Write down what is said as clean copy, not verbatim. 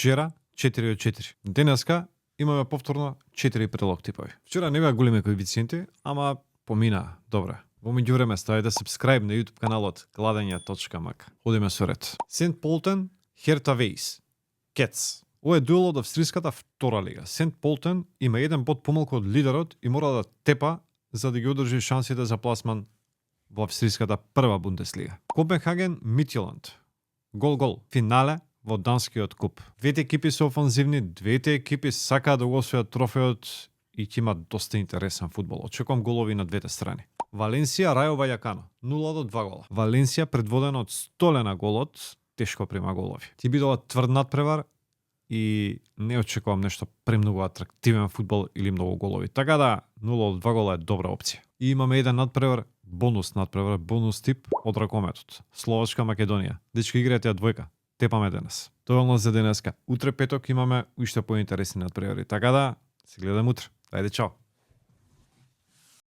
Вчера 4 од 4. Денеска имаме повторно 4 прилог типови. Вчера не беа големи коефициенти, ама помина. Добре. Во меѓувреме ставете subscribe на YouTube каналот Gладење.mk. Одиме со ред. Сент Полтен, Херта Вејс. Кетс. Ова е дуел од австриската втора лига. Сент Полтен има еден бод помалку од лидерот и мора да тепа за да ги одржи шансите за пласман во австриската прва Бундеслига. Копенхаген Мидтјеланд. Гол-гол. Финале во данскиот куп. Двете екипи се офанзивни, двете екипи сакаат да го освојат трофеот и ќе имат доста интересен фудбал. Очекувам голови на двете страни. Валенсија Рајо Вајакано 0-2 гола. Валенсија предводена од столена голот, тешко прима голови. Ти бидува тврд надпревар и не очекувам нешто премногу атрактивен фудбал или многу голови. Така да 0-2 гола е добра опција. И имаме еден надпревар, бонус тип од ракометот. Словачка Македонија. Дечки играат ја двојка. Тепаме денес. Доволно за денеска. Утре петок имаме уште поинтересни надпревари. Така да се гледаме утре. Ајде, чао.